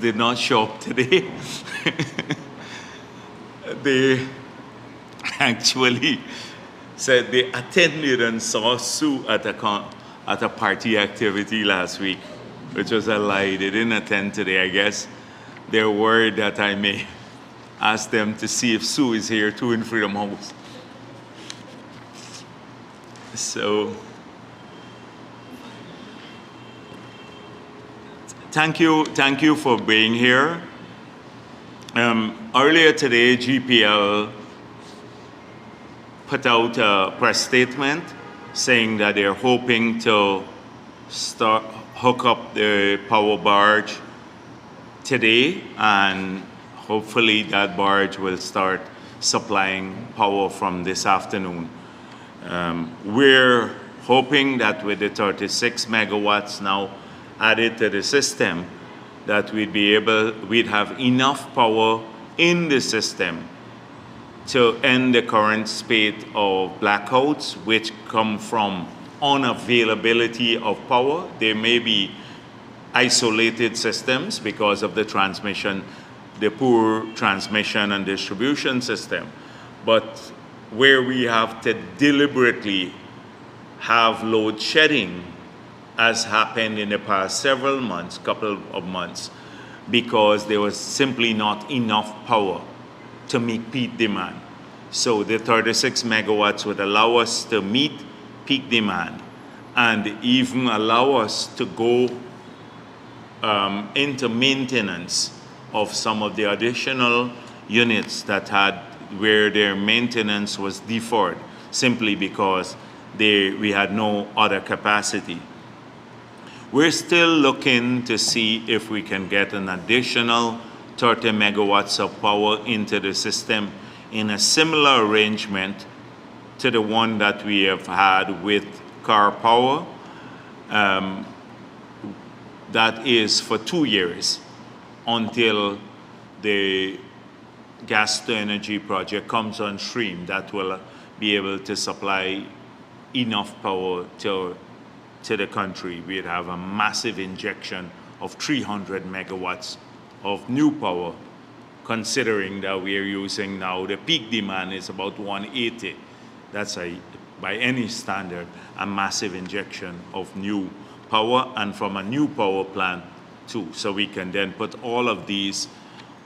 did not show up today. They actually said they attended and saw Sue at a party activity last week, which was a lie. They didn't attend today. I guess they're worried that I may ask them to see if Sue is here too in Freedom House. So thank you for being here. Earlier today, GPL put out a press statement saying that they're hoping to hook up the power barge today, and hopefully that barge will start supplying power from this afternoon. We're hoping that with the 36 megawatts now added to the system, that we'd have enough power in the system to end the current spate of blackouts, which come from unavailability of power. There may be isolated systems because of the poor transmission and distribution system. But where we have to deliberately have load shedding, as happened in the past couple of months, because there was simply not enough power to meet peak demand. So the 36 megawatts would allow us to meet peak demand and even allow us to go into maintenance of some of the additional units where their maintenance was deferred simply because we had no other capacity. We're still looking to see if we can get an additional 30 megawatts of power into the system in a similar arrangement to the one that we have had with Car Power. That is for 2 years until the gas to energy project comes on stream. That will be able to supply enough power to the country. We'd have a massive injection of 300 megawatts of new power, considering that we are using now, the peak demand is about 180. That's by any standard, a massive injection of new power, and from a new power plant too. So we can then put all of these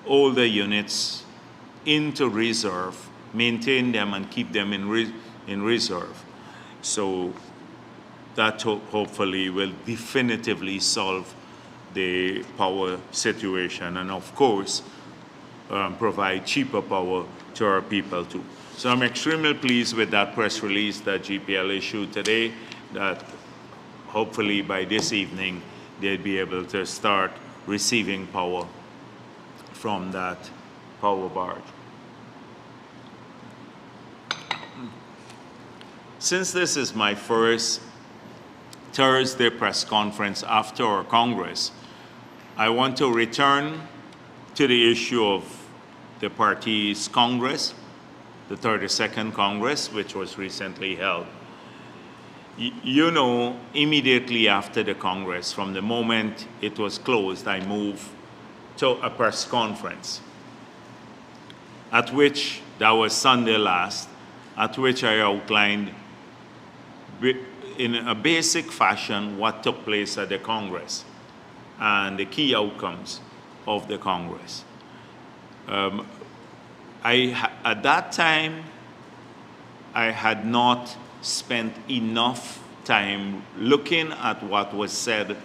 older units into reserve, maintain them and keep them in reserve. So that hopefully will definitively solve the power situation, and of course provide cheaper power to our people too. So I'm extremely pleased with that press release that GPL issued today, that hopefully by this evening they'd be able to start receiving power from that power barge. Since this is my first Thursday press conference after our Congress, I want to return to the issue of the party's Congress, the 32nd Congress, which was recently held. You know, immediately after the Congress, from the moment it was closed, I moved to a press conference, that was Sunday last, at which I outlined in a basic fashion what took place at the Congress and the key outcomes of the Congress. At that time, I had not spent enough time looking at what was said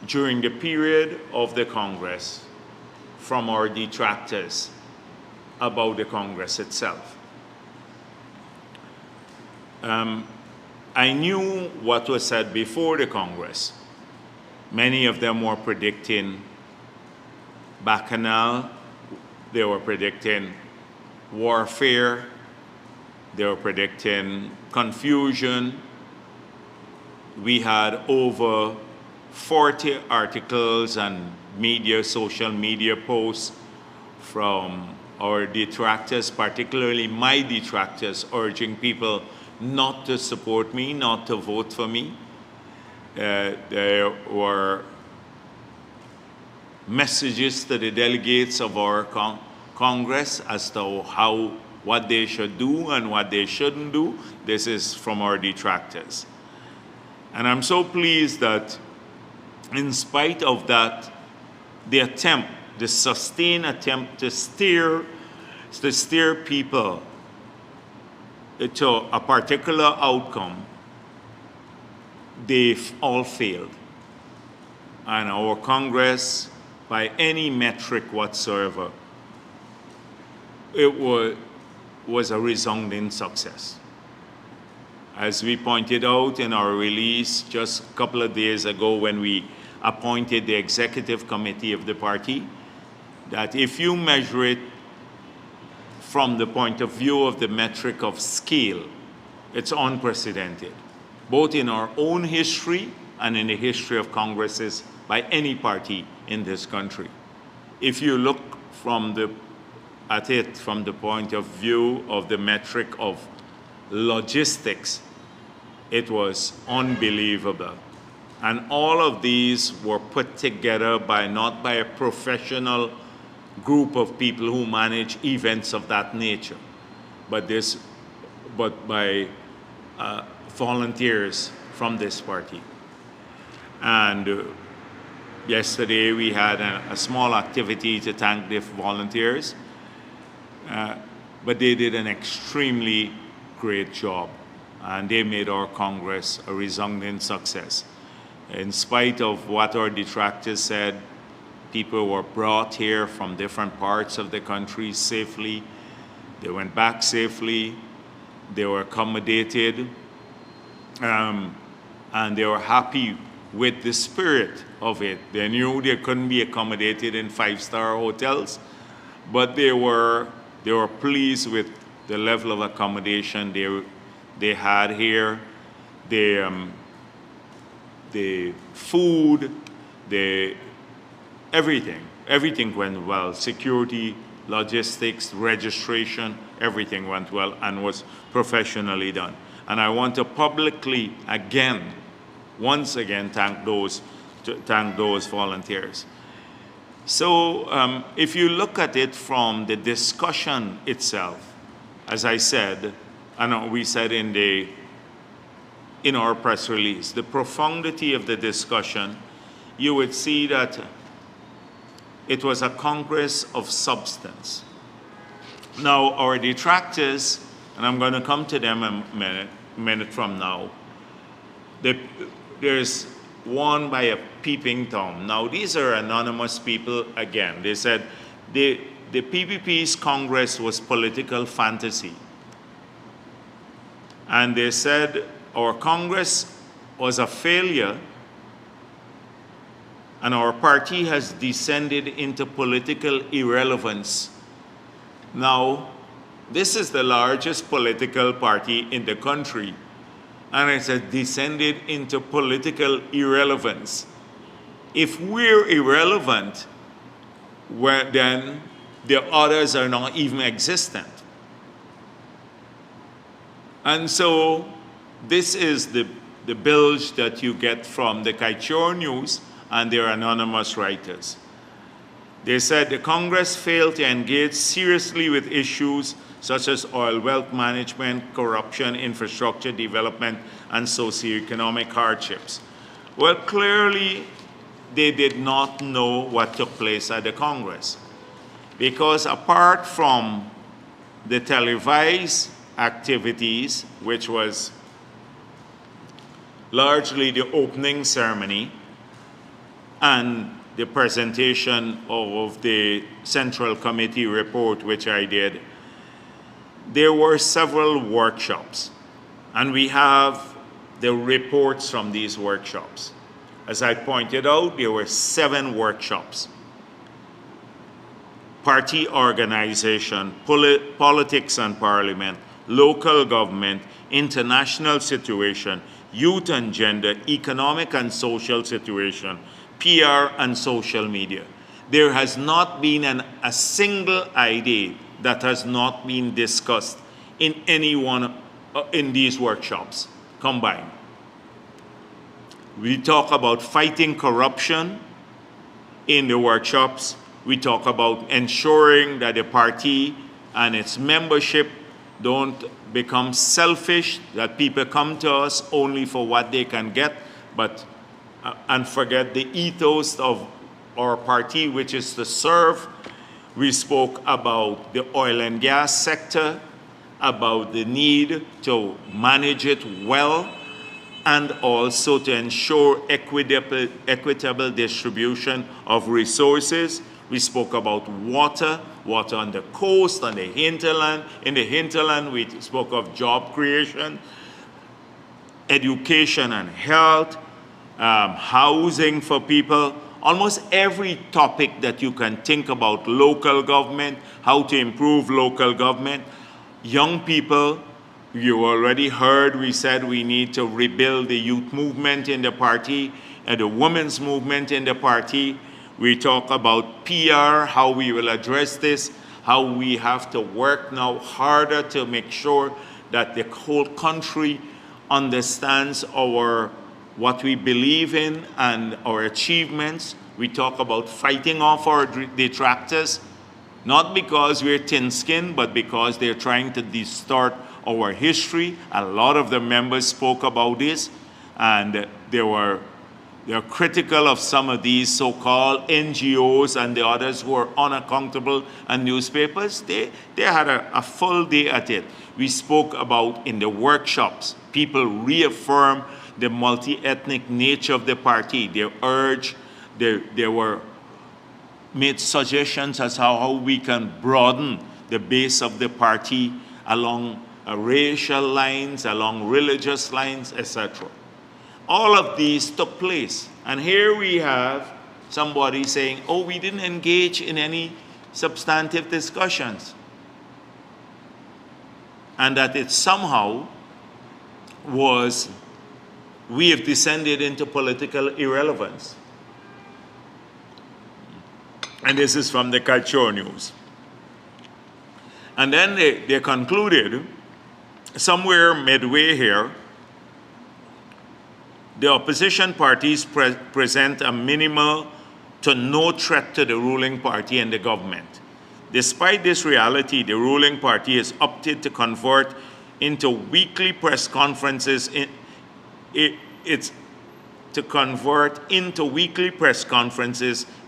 during the period of the Congress from our detractors about the Congress itself. I knew what was said before the Congress. Many of them were predicting bacchanal, they were predicting warfare, they were predicting confusion. We had over 40 articles and social media posts from our detractors, particularly my detractors, urging people not to support me, not to vote for me. There were messages to the delegates of our Congress as to what they should do and what they shouldn't do. This is from our detractors. And I'm so pleased that in spite of that, the sustained attempt to steer people to a particular outcome, they've all failed. And our Congress, by any metric whatsoever, it was a resounding success. As we pointed out in our release just a couple of days ago when we appointed the executive committee of the party, that if you measure it from the point of view of the metric of scale, it's unprecedented, both in our own history and in the history of Congresses by any party in this country. If you look at it from the point of view of the metric of logistics, it was unbelievable. And all of these were put together not by a professional group of people who manage events of that nature, but by volunteers from this party. And yesterday we had a small activity to thank the volunteers, but they did an extremely great job, and they made our Congress a resounding success. In spite of what our detractors said, people were brought here from different parts of the country safely. They went back safely. They were accommodated, and they were happy with the spirit of it. They knew they couldn't be accommodated in five-star hotels, but they were pleased with the level of accommodation they had here. The food, everything went well. Security, logistics, registration, everything went well and was professionally done. And I want to publicly once again thank those volunteers. So if you look at it from the discussion itself, as I said, and we said in our press release, the profundity of the discussion, you would see that it was a Congress of substance. Now, our detractors, and I'm going to come to them a minute from now, there's one by a peeping Tom. Now, these are anonymous people again. They said the PPP's Congress was political fantasy. And they said our Congress was a failure and our party has descended into political irrelevance. Now, this is the largest political party in the country, and it has descended into political irrelevance. If we're irrelevant, then the others are not even existent. And so this is the bilge that you get from the Kaichor News and their anonymous writers. They said the Congress failed to engage seriously with issues such as oil wealth management, corruption, infrastructure development, and socioeconomic hardships. Well, clearly, they did not know what took place at the Congress, because apart from the televised activities, which was largely the opening ceremony and the presentation of the Central Committee report, which I did, there were several workshops, and we have the reports from these workshops. As I pointed out, there were 7 workshops. Party organization, politics and parliament, local government, international situation, youth and gender, economic and social situation, PR and social media. There has not been a single idea that has not been discussed in any one in these workshops combined. We talk about fighting corruption, In the workshops, we talk about ensuring that the party and its membership don't become selfish, that people come to us only for what they can get, but and forget the ethos of our party, which is to serve. We spoke about the oil and gas sector, about the need to manage it well, and also to ensure equitable distribution of resources. We spoke about water on the coast, on the hinterland. In the hinterland, we spoke of job creation, education and health, housing for people, almost every topic that you can think about, local government, how to improve local government. Young people, you already heard, we said we need to rebuild the youth movement in the party and the women's movement in the party. We talk about PR, how we will address this, how we have to work now harder to make sure that the whole country understands what we believe in and our achievements. We talk about fighting off our detractors, not because we're thin-skinned, but because they're trying to distort our history. A lot of the members spoke about this, and they're critical of some of these so-called NGOs and the others who are unaccountable, and newspapers. They had a full day at it. We spoke about in the workshops, people reaffirm the multi-ethnic nature of the party. They were made suggestions as how we can broaden the base of the party along racial lines, along religious lines, etc. All of these took place. And here we have somebody saying, oh, we didn't engage in any substantive discussions. And that it somehow was, we have descended into political irrelevance. And this is from the Culture News. And then they concluded, somewhere midway here, the opposition parties present a minimal to no threat to the ruling party and the government. Despite this reality, the ruling party has opted to convert into weekly press conferences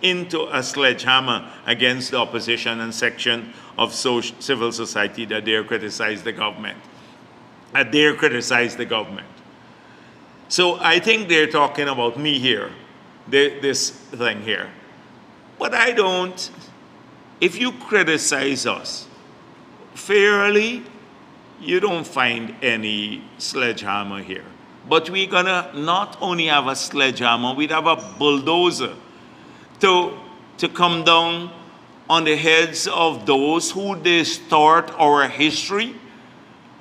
into a sledgehammer against the opposition and section of civil society that dare criticize the government. So I think they're talking about me here, this thing here. But I don't, if you criticize us fairly, you don't find any sledgehammer here. But we're gonna not only have a sledgehammer, we'd have a bulldozer to come down on the heads of those who distort our history,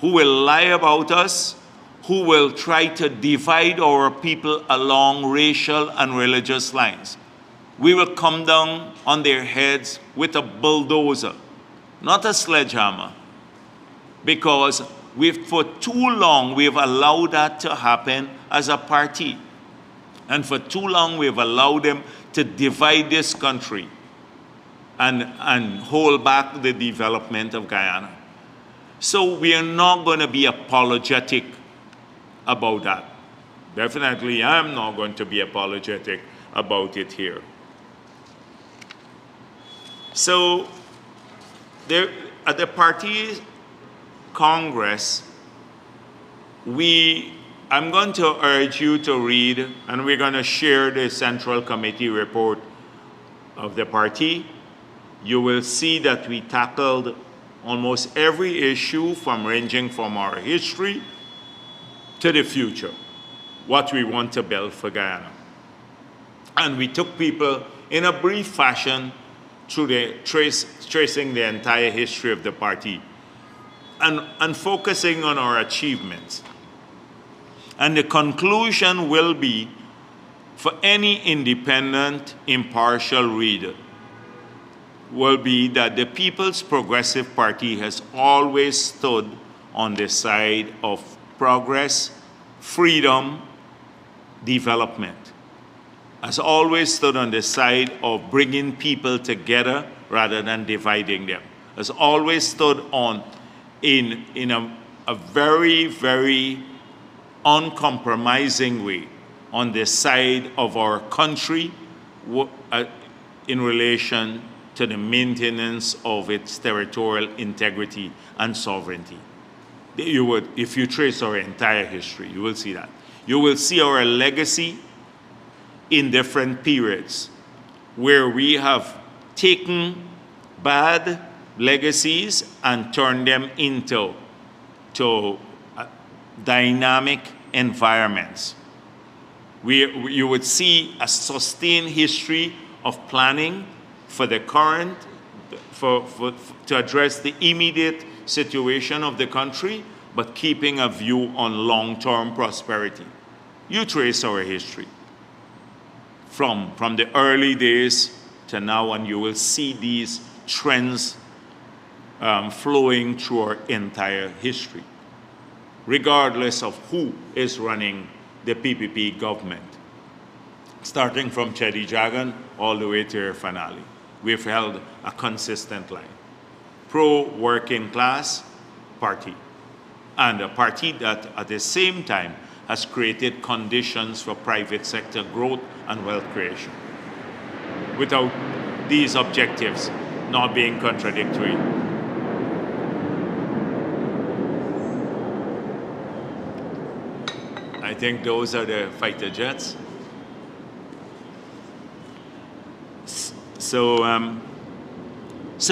who will lie about us, who will try to divide our people along racial and religious lines. We will come down on their heads with a bulldozer, not a sledgehammer, because for too long we've allowed that to happen as a party. And for too long we've allowed them to divide this country and hold back the development of Guyana. So we are not going to be apologetic about that. Definitely I'm not going to be apologetic about it here. So there, at the party Congress, I'm going to urge you to read, and we're going to share the Central Committee report of the party. You will see that we tackled almost every issue ranging from our history to the future, what we want to build for Guyana. And we took people in a brief fashion through tracing the entire history of the party and focusing on our achievements. And the conclusion will be, for any independent, impartial reader, will be that the People's Progressive Party has always stood on the side of progress, freedom, development. has always stood on the side of bringing people together rather than dividing them. Has always stood on in a very, very uncompromising way on the side of our country in relation to the maintenance of its territorial integrity and sovereignty. You would, if you trace our entire history, you will see that. You will see our legacy in different periods where we have taken bad legacies and turned them into dynamic environments. You would see a sustained history of planning for the current, to address the immediate situation of the country, but keeping a view on long-term prosperity. You trace our history from the early days to now, and you will see these trends flowing through our entire history, regardless of who is running the PPP government, starting from Chedi Jagan all the way to your finale. We've held a consistent line. Pro-working class party, and a party that at the same time has created conditions for private sector growth and wealth creation, without these objectives not being contradictory. I think those are the fighter jets. So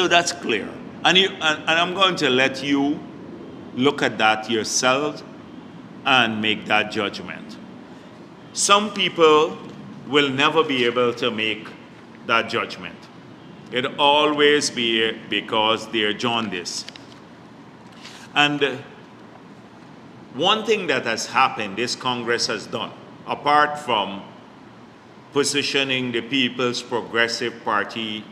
that's clear. And I'm going to let you look at that yourself and make that judgment. Some people will never be able to make that judgment. It'll always be because they're jaundiced. And one thing that has happened, this Congress has done, apart from positioning the People's Progressive Party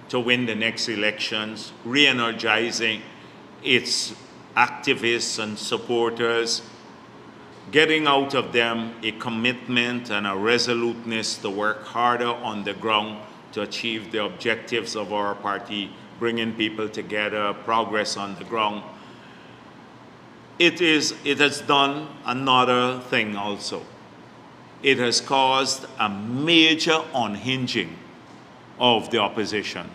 to win the next elections, re-energizing its activists and supporters, getting out of them a commitment and a resoluteness to work harder on the ground to achieve the objectives of our party, bringing people together, progress on the ground. It has done another thing also. It has caused a major unhinging of the opposition.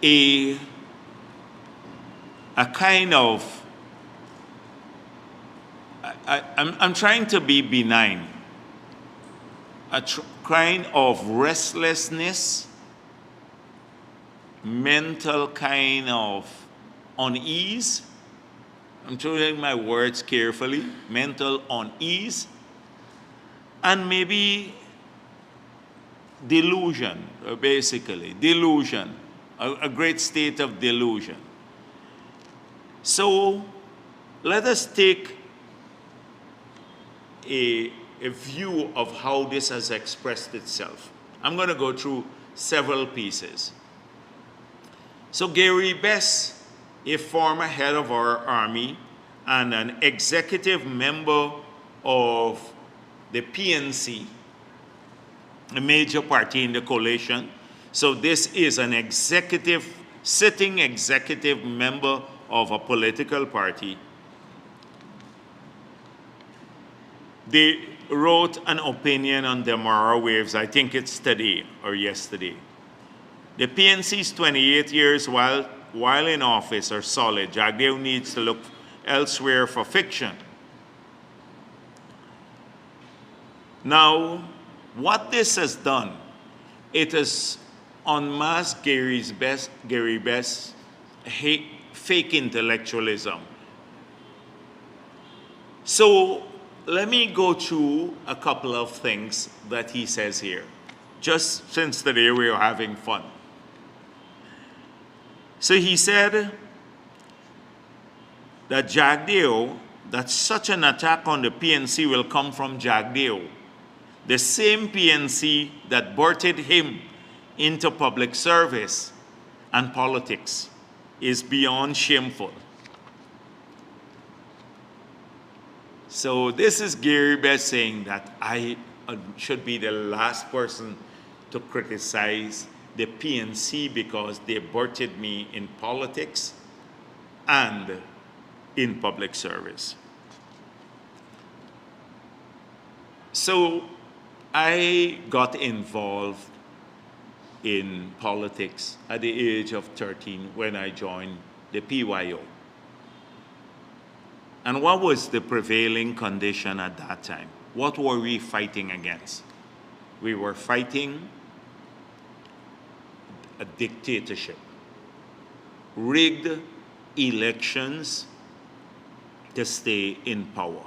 A kind of, I'm trying to be benign, a kind of restlessness, mental kind of unease. I'm choosing my words carefully, mental unease, and maybe delusion, basically, delusion, a great state of delusion. So let us take a view of how this has expressed itself. I'm going to go through several pieces. So Gary Best, a former head of our army and an executive member of the PNC, a major party in the coalition. So this is an executive, sitting executive member of a political party. They wrote an opinion on the Mara waves, I think it's today or yesterday. The PNC's 28 years while in office are solid. Jagdeo needs to look elsewhere for fiction. Now, what this has done, it has unmasked Gary Best's fake intellectualism. So let me go through a couple of things that he says here, just since today we are having fun. So he said that Jagdeo, that such an attack on the PNC will come from Jagdeo, the same PNC that birthed him into public service and politics, is beyond shameful. So this is Gary Best saying that should be the last person to criticize the PNC because they birthed me in politics and in public service. So I got involved in politics at the age of 13 when I joined the PYO. And what was the prevailing condition at that time? What were we fighting against? We were fighting a dictatorship, rigged elections to stay in power.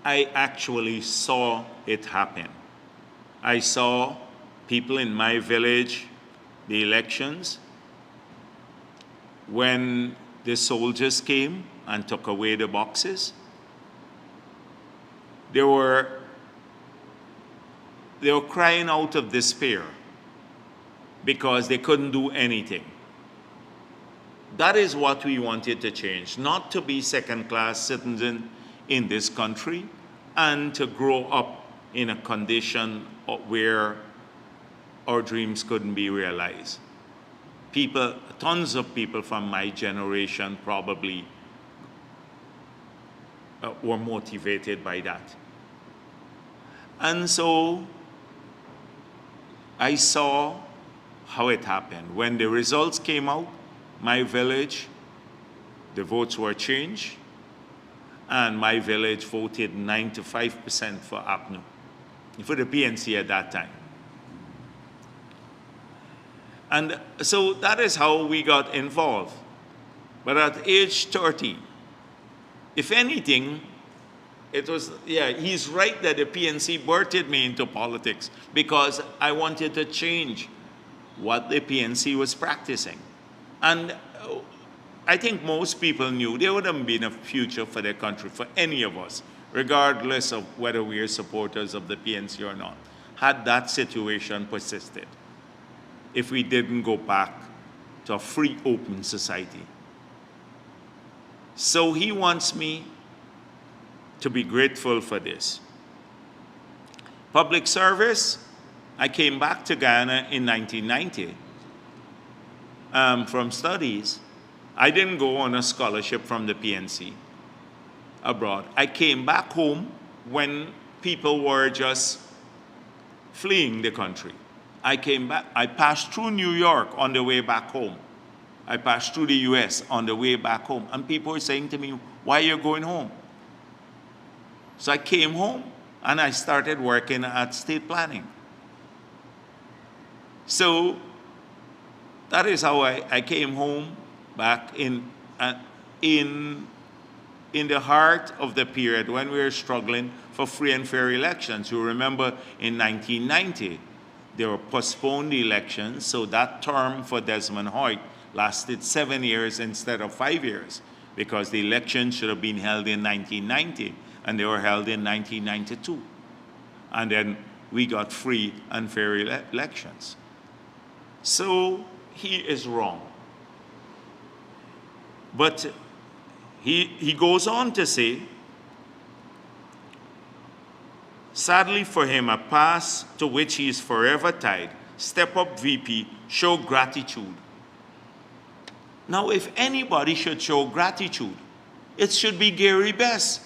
I actually saw it happen. I saw people in my village, the elections, when the soldiers came and took away the boxes, they were crying out of despair because they couldn't do anything. That is what we wanted to change, not to be second-class citizens in this country and to grow up in a condition where our dreams couldn't be realized. People, tons of people from my generation probably were motivated by that. And so I saw how it happened. When the results came out, my village, the votes were changed, and my village voted 95% for APNU, for the PNC at that time. And so that is how we got involved. But at age 30, if anything, it was, yeah, he's right that the PNC birthed me into politics because I wanted to change what the PNC was practicing. And I think most people knew there wouldn't been a future for the country for any of us, regardless of whether we are supporters of the PNC or not, had that situation persisted, if we didn't go back to a free, open society. So he wants me to be grateful for this. Public service, I came back to Guyana in 1990 from studies. I didn't go on a scholarship from the PNC abroad. I came back home when people were just fleeing the country. I came back, I passed through New York on the way back home. I passed through the US on the way back home. And people were saying to me, why are you going home? So I came home and I started working at state planning. So that is how I came home back in the heart of the period when we were struggling for free and fair elections. You remember in 1990, there were postponed elections, so that term for Desmond Hoyt lasted 7 years instead of 5 years, because the elections should have been held in 1990, and they were held in 1992. And then we got free and fair elections. So he is wrong. But he goes on to say, sadly for him, a past to which he is forever tied. Step up, VP, show gratitude. Now, if anybody should show gratitude, it should be Gary Best.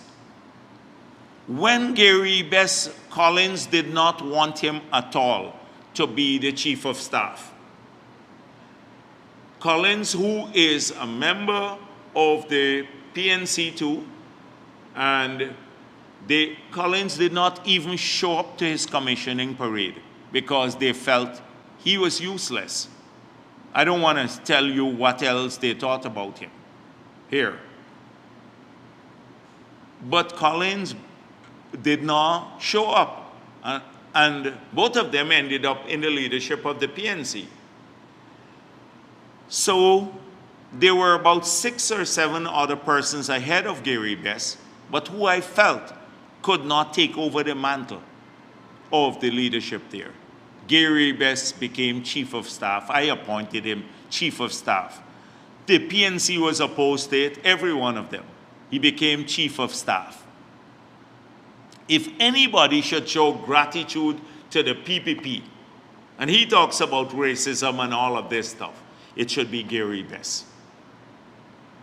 When Gary Best Collins did not want him at all to be the chief of staff. Collins, who is a member of the PNC too, and Collins did not even show up to his commissioning parade because they felt he was useless. I don't want to tell you what else they thought about him here. But Collins did not show up, and both of them ended up in the leadership of the PNC. So there were about 6 or 7 other persons ahead of Gary Best, but who I felt could not take over the mantle of the leadership there. Gary Best became chief of staff. I appointed him chief of staff. The PNC was opposed to it, every one of them. He became chief of staff. if anybody should show gratitude to the PPP, and he talks about racism and all of this stuff, it should be Gary Best.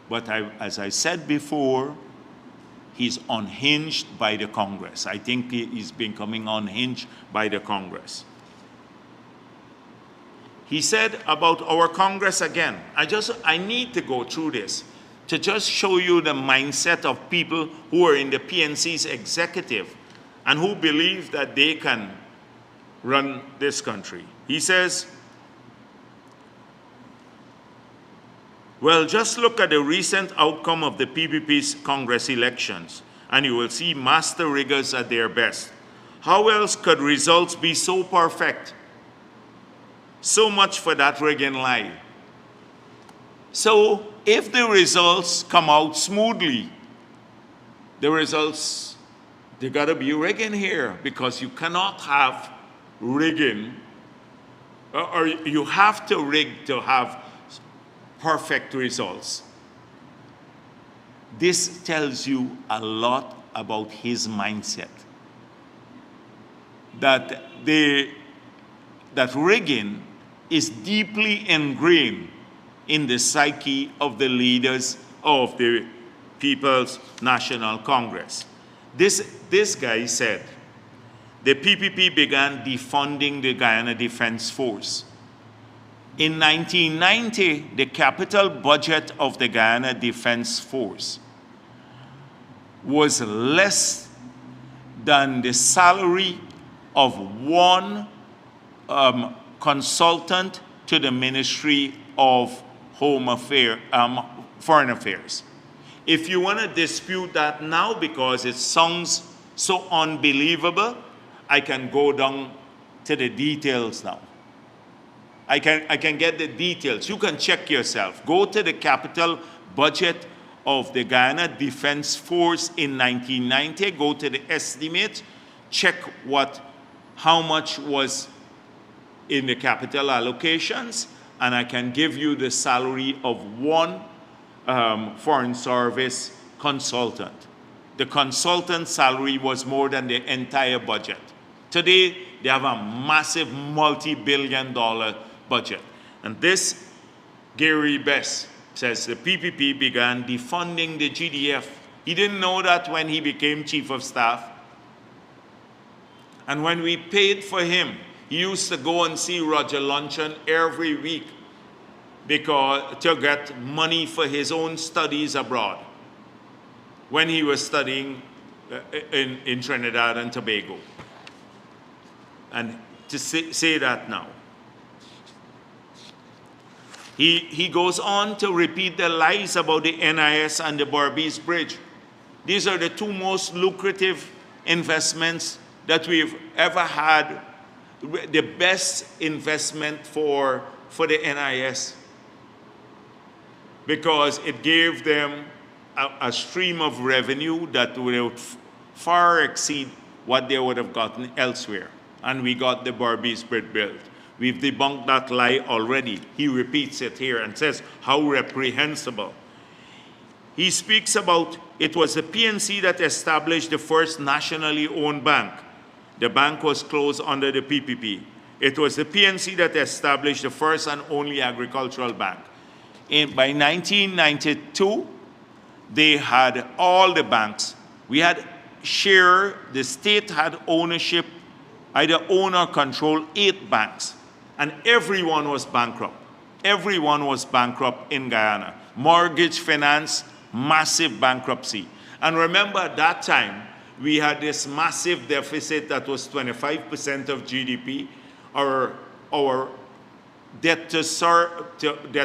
But as I said before, he's unhinged by the Congress. I think he's becoming unhinged by the Congress. He said about our Congress again, I need to go through this to just show you the mindset of people who are in the PNC's executive and who believe that they can run this country. He says, well, just look at the recent outcome of the PPP's Congress elections, and you will see master riggers at their best. How else could results be so perfect? So much for that rigging lie. So if the results come out smoothly, the results, they gotta be rigging here, because you cannot have rigging, or you have to rig to have perfect results. This tells you a lot about his mindset. That rigging is deeply ingrained in the psyche of the leaders of the People's National Congress. This guy said, the PPP began defunding the Guyana Defense Force. In 1990, the capital budget of the Guyana Defense Force was less than the salary of one consultant to the Ministry of Foreign Affairs. If you want to dispute that now because it sounds so unbelievable, I can go down to the details now. I can get the details. You can check yourself. Go to the capital budget of the Guyana Defense Force in 1990. Go to the estimate. Check how much was in the capital allocations, and I can give you the salary of one Foreign Service consultant. The consultant salary was more than the entire budget. Today, they have a massive multi-billion-dollar budget. And this, Gary Best says, the PPP began defunding the GDF. He didn't know that when he became Chief of Staff. And when we paid for him, he used to go and see Roger Luncheon every week to get money for his own studies abroad when he was studying in Trinidad and Tobago. And to say that now. He goes on to repeat the lies about the NIS and the Berbice Bridge. These are the two most lucrative investments that we've ever had, the best investment for the NIS, because it gave them a stream of revenue that would far exceed what they would have gotten elsewhere. And we got the Berbice Bridge built. We've debunked that lie already. He repeats it here and says how reprehensible. He speaks about it was the PNC that established the first nationally owned bank. The bank was closed under the PPP. It was the PNC that established the first and only agricultural bank. By 1992, they had all the banks. We had the state had ownership, either own or control 8 banks. And everyone was bankrupt. Everyone was bankrupt in Guyana. Mortgage finance, massive bankruptcy. And remember at that time, we had this massive deficit that was 25% of GDP. Our debt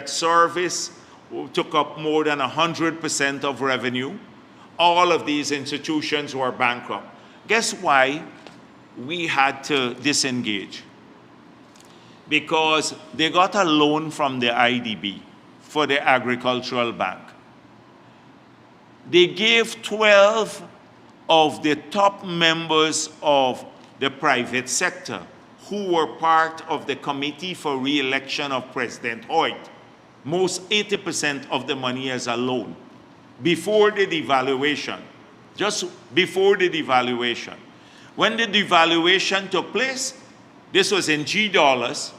service took up more than 100% of revenue. All of these institutions were bankrupt. Guess why we had to disengage? Because they got a loan from the IDB for the agricultural bank. They gave 12 of the top members of the private sector who were part of the committee for re-election of President Hoyt, most 80% of the money as a loan. Before the devaluation, just before the devaluation, When the devaluation took place, this was in G dollars,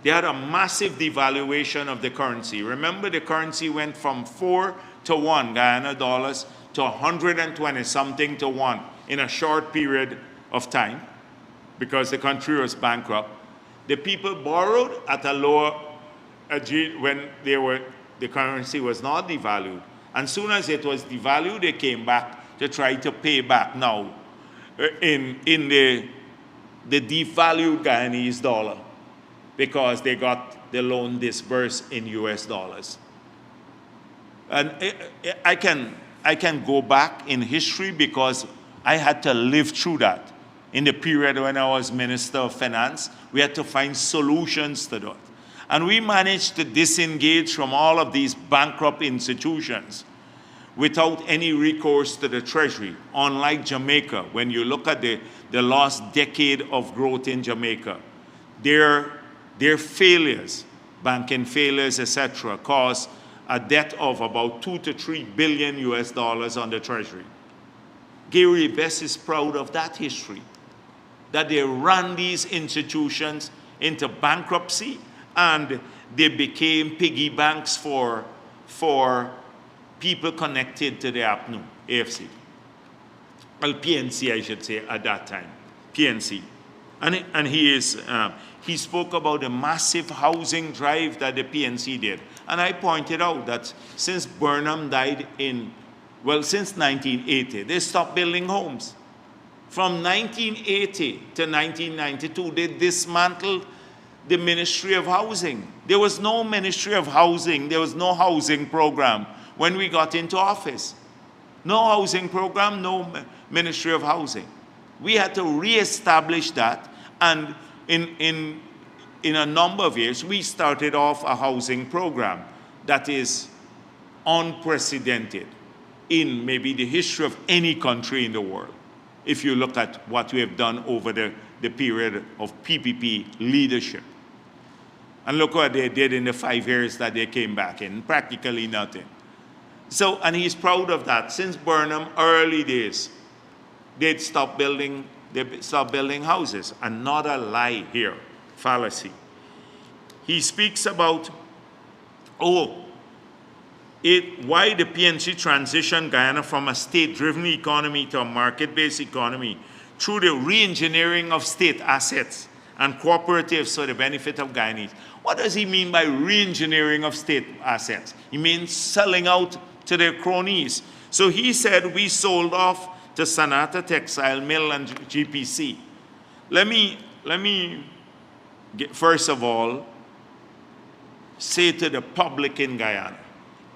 they had a massive devaluation of the currency. Remember, the currency went from 4 to 1 Guyana dollars to 120 something to 1 in a short period of time because the country was bankrupt. The people borrowed at a lower when the currency was not devalued. And soon as it was devalued, they came back to try to pay back now in the devalued Guyanese dollar because they got the loan disbursed in US dollars. And I can go back in history because I had to live through that. In the period when I was Minister of Finance, we had to find solutions to that. And we managed to disengage from all of these bankrupt institutions without any recourse to the Treasury. Unlike Jamaica, when you look at the last decade of growth in Jamaica, their failures, banking failures, etc., caused a debt of about 2 to 3 billion US dollars on the Treasury. Gary Best is proud of that history, that they ran these institutions into bankruptcy and they became piggy banks for people connected to the APNU, AFC. Well, PNC, I should say, at that time, PNC. And he spoke about the massive housing drive that the PNC did. And I pointed out that since Burnham died since 1980, they stopped building homes. From 1980 to 1992, they dismantled the Ministry of Housing. There was no Ministry of Housing. There was no housing program when we got into office. No housing program, no Ministry of Housing. We had to reestablish that, and in a number of years, we started off a housing program that is unprecedented in maybe the history of any country in the world, if you look at what we have done over the period of PPP leadership. And look what they did in the 5 years that they came back in, practically nothing. So, and he's proud of that. Since Burnham, early days, they stopped building houses. Another lie here, fallacy. He speaks about, why the PNC transitioned Guyana from a state-driven economy to a market-based economy through the re-engineering of state assets and cooperatives for the benefit of Guyanese. What does he mean by re-engineering of state assets? He means selling out to their cronies. So he said we sold off to Sanata Textile Mill and GPC. Let me first of all say to the public in Guyana,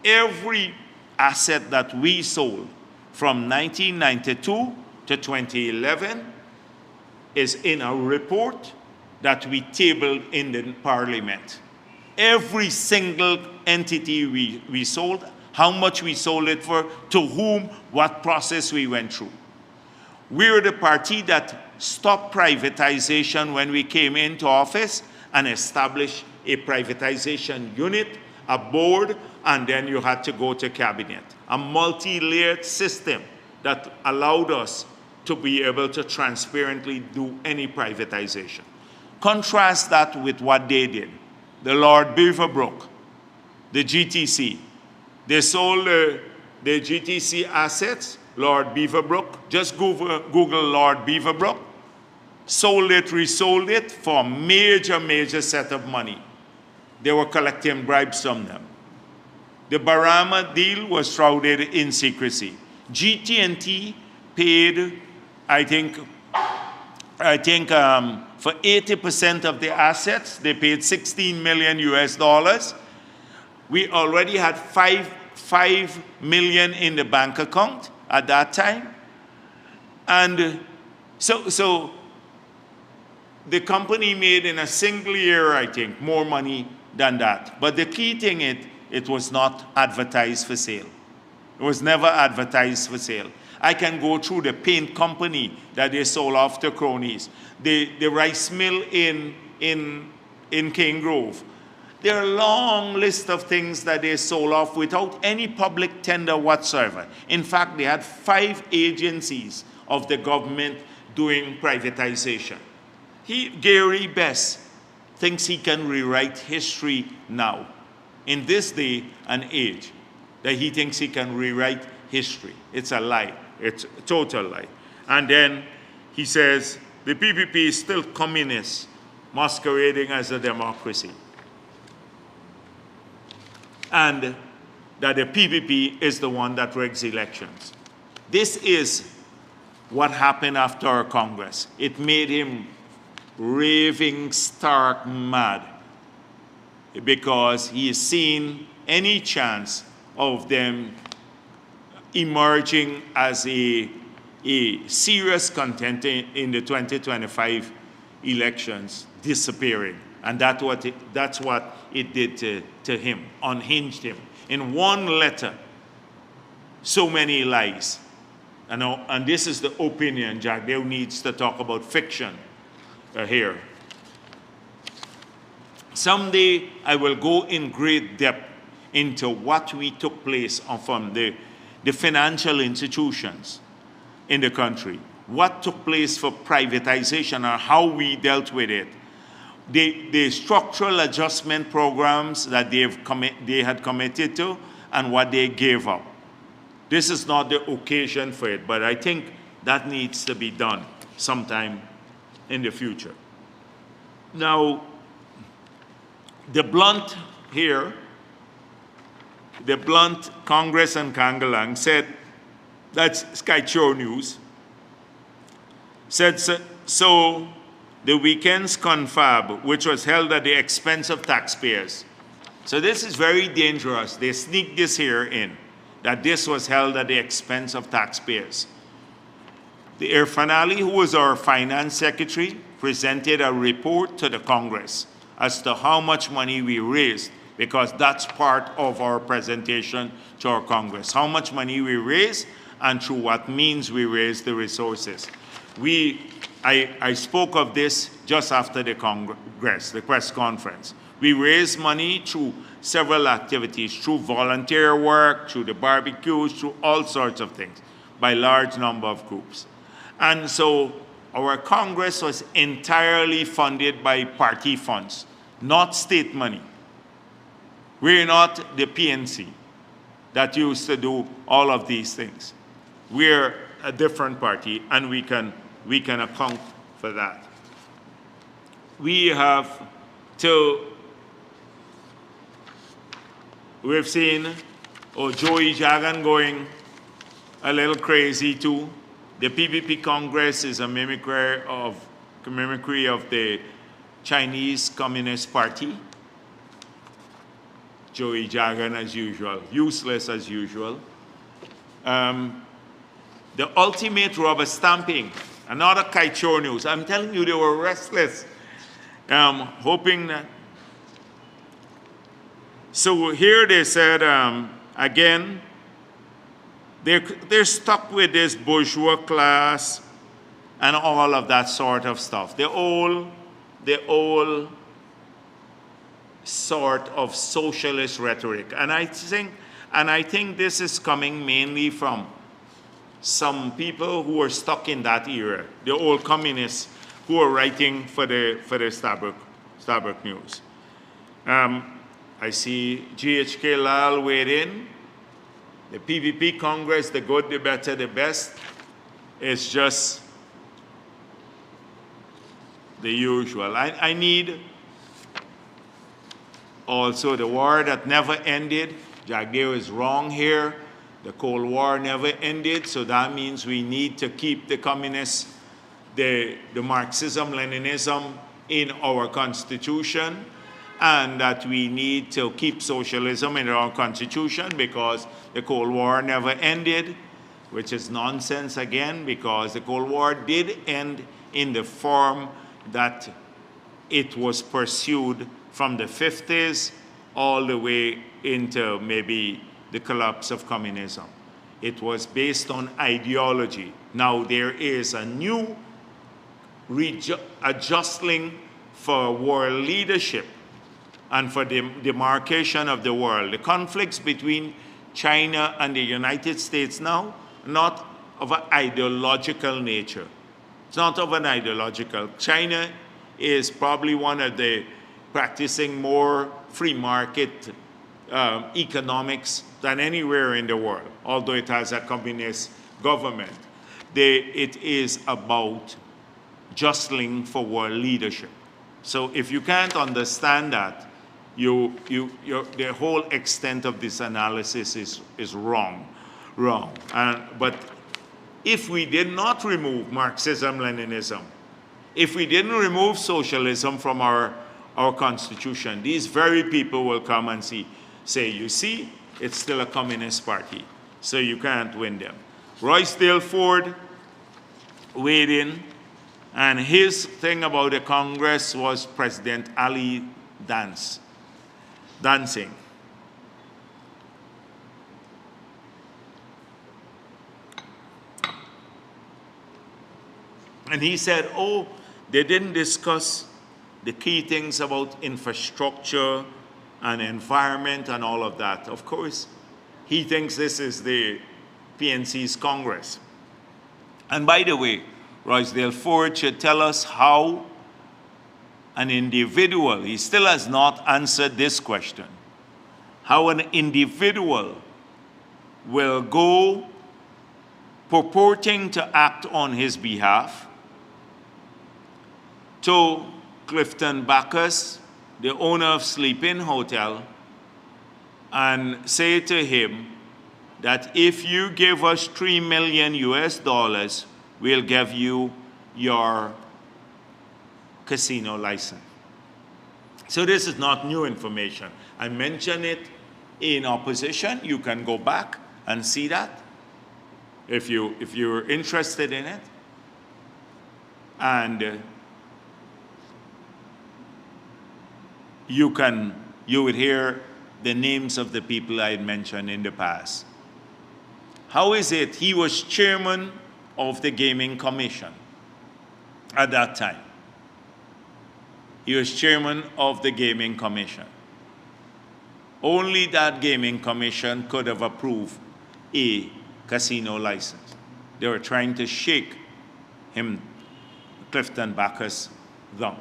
every asset that we sold from 1992 to 2011 is in a report that we tabled in the Parliament. Every single entity we sold, how much we sold it for, to whom, what process we went through. We're the party that stopped privatization when we came into office and established a privatization unit, a board, and then you had to go to cabinet. A multi-layered system that allowed us to be able to transparently do any privatization. Contrast that with what they did. The Lord Beaverbrook, the GTC. They sold the GTC assets, Lord Beaverbrook. Just Google Lord Beaverbrook. Sold it, resold it for a major set of money. They were collecting bribes from them. The Barama deal was shrouded in secrecy. GT&T paid, I think for 80% of the assets, they paid $16 million US. We already had $5 million in the bank account at that time. And so the company made in a single year, I think, more money than that. But the key thing, it was not advertised for sale. It was never advertised for sale. I can go through the paint company that they sold off to cronies, the rice mill in King Grove. There are a long list of things that they sold off without any public tender whatsoever. In fact, they had 5 agencies of the government doing privatization. Gary Best thinks he can rewrite history now, in this day and age, that he thinks he can rewrite history. It's a lie. It's a total lie. And then he says the PPP is still communist, masquerading as a democracy. And that the PPP is the one that rigs elections. This is what happened after our Congress. It made him raving stark mad because he has seen any chance of them emerging as a serious contender in the 2025 elections disappearing. And that's what it did to him, unhinged him. In one letter, so many lies. And this is the opinion. Jagdeo needs to talk about fiction here. Someday I will go in great depth into what we took place from the financial institutions in the country, what took place for privatization and how we dealt with it, the structural adjustment programs that they had committed to and what they gave up. This is not the occasion for it, but I think that needs to be done sometime in the future. Now, the blunt here, the blunt Congress and Kangalang said, that's Sky Show News, said so the weekend's confab, which was held at the expense of taxpayers. So this is very dangerous. They sneak this here in, that this was held at the expense of taxpayers. The Irfan Ali, who was our finance secretary, presented a report to the Congress as to how much money we raised, because that's part of our presentation to our Congress. How much money we raised and through what means we raised the resources. I spoke of this just after the Congress, the press conference. We raised money through several activities, through volunteer work, through the barbecues, through all sorts of things, by large number of groups. And so our Congress was entirely funded by party funds, not state money. We're not the PNC that used to do all of these things. We're a different party, and we can account for that. We've seen Joey Jagan going a little crazy too. The PPP Congress is a mimicry of the Chinese Communist Party. Joey Jagan as usual, useless as usual. The ultimate rubber stamping, another Kaichor news. I'm telling you, they were restless, hoping that. So here they said, again, they're stuck with this bourgeois class and all of that sort of stuff. The old sort of socialist rhetoric. And I think this is coming mainly from some people who are stuck in that era, the old communists who are writing for the Starbuck News. I see GHK Lal weighed in. The PPP Congress, the good, the better, the best, is just the usual. I need also the war that never ended. Jagdeo is wrong here. The Cold War never ended, so that means we need to keep the communists, the Marxism, Leninism in our constitution, and that we need to keep socialism in our constitution because the Cold War never ended, which is nonsense again, because the Cold War did end in the form that it was pursued from the 50s all the way into maybe the collapse of communism. It was based on ideology. Now there is a new adjusting for world leadership and for the demarcation of the world. The conflicts between China and the United States now, not of an ideological nature. It's not of an ideological. China is probably one of the practicing more free market economics than anywhere in the world, although it has a communist government. It is about jostling for world leadership. So if you can't understand that, the whole extent of this analysis is wrong. But if we did not remove Marxism-Leninism, if we didn't remove socialism from our constitution, these very people will come and say, you see, it's still a communist party, so you can't win them. Royce Ford weighed in, and his thing about the Congress was President Ali dancing. And he said, oh, they didn't discuss the key things about infrastructure and environment and all of that. Of course, he thinks this is the PNC's Congress. And by the way, Rosedale Ford should tell us how an individual, he still has not answered this question, how an individual will go purporting to act on his behalf to Clifton Bacchus, the owner of Sleep Inn Hotel, and say to him that if you give us $3 million US, we'll give you your casino license. So this is not new information. I mentioned it in opposition. You can go back and see that if you're interested in it. And you would hear the names of the people I had mentioned in the past. How is it he was chairman of the Gaming Commission at that time? He was chairman of the Gaming Commission. Only that Gaming Commission could have approved a casino license. They were trying to shake him, Clifton Bacchus, down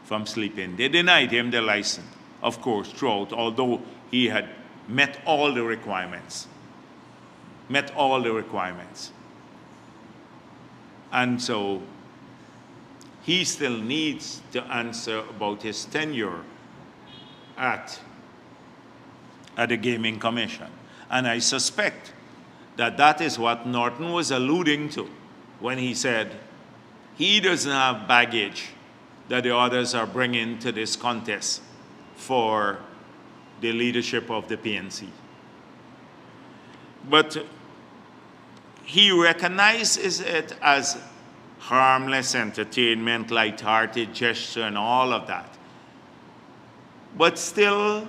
from Sleep Inn. They denied him the license, of course, throughout, although he had met all the requirements. Met all the requirements. And so he still needs to answer about his tenure at the Gaming Commission. And I suspect that that is what Norton was alluding to when he said he doesn't have baggage that the others are bringing to this contest for the leadership of the PNC. But he recognizes it as harmless entertainment, light-hearted gesture, and all of that. But still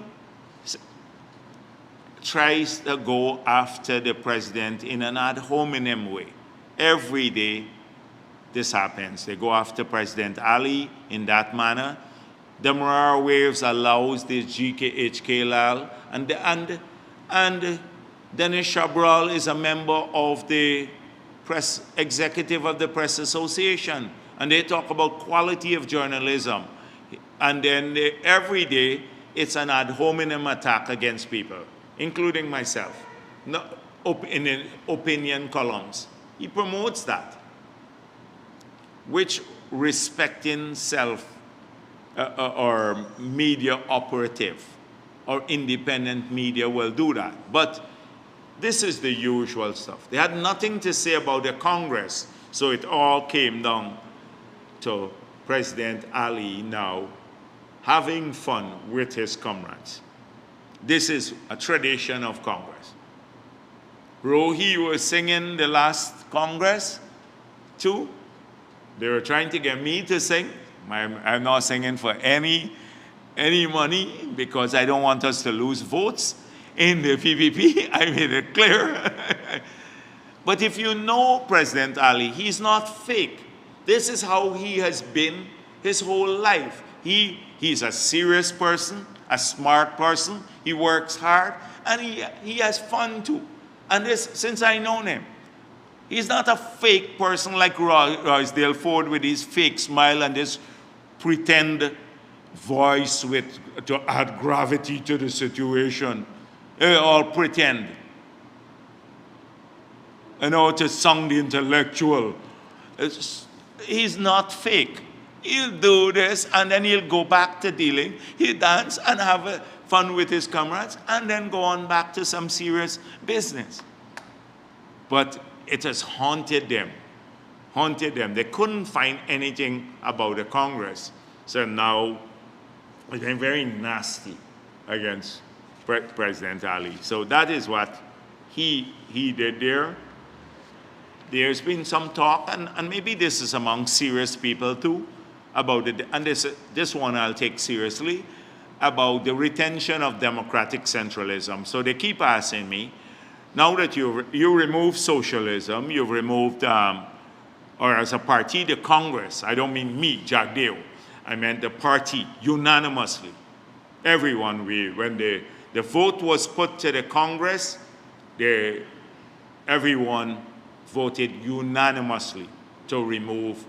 tries to go after the president in an ad hominem way. Every day this happens. They go after President Ali in that manner. The Murar Waves allows the GKHK Lal, and Dennis Chabral is a member of the press executive of the Press Association, and they talk about quality of journalism. And then every day it's an ad hominem attack against people, including myself, in opinion columns. He promotes that, which respecting self or media operative or independent media will do that. But this is the usual stuff. They had nothing to say about the Congress, so it all came down to President Ali now having fun with his comrades. This is a tradition of Congress. Rohi was singing the last Congress too. They were trying to get me to sing. I'm not singing for any money because I don't want us to lose votes in the PPP. I made it clear. But if you know President Ali, he's not fake. This is how he has been his whole life. He's a serious person, a smart person. He works hard, and he has fun too. And this, since I known him, He's not a fake person like Roysdale Ford with his fake smile and this pretend voice to add gravity to the situation. They all pretend. To sound intellectual. He's not fake. He'll do this and then he'll go back to dealing. He'll dance and have fun with his comrades and then go on back to some serious business. But it has haunted them. They couldn't find anything about the Congress. So now they're very nasty against President Ali. So that is what he did there. There's been some talk, and maybe this is among serious people too, about it, and this one I'll take seriously, about the retention of democratic centralism. So they keep asking me, now that you remove socialism, you've removed, or as a party, the Congress, I don't mean me, Jagdeo, I meant the party, unanimously. Everyone, when the vote was put to the Congress, everyone voted unanimously to remove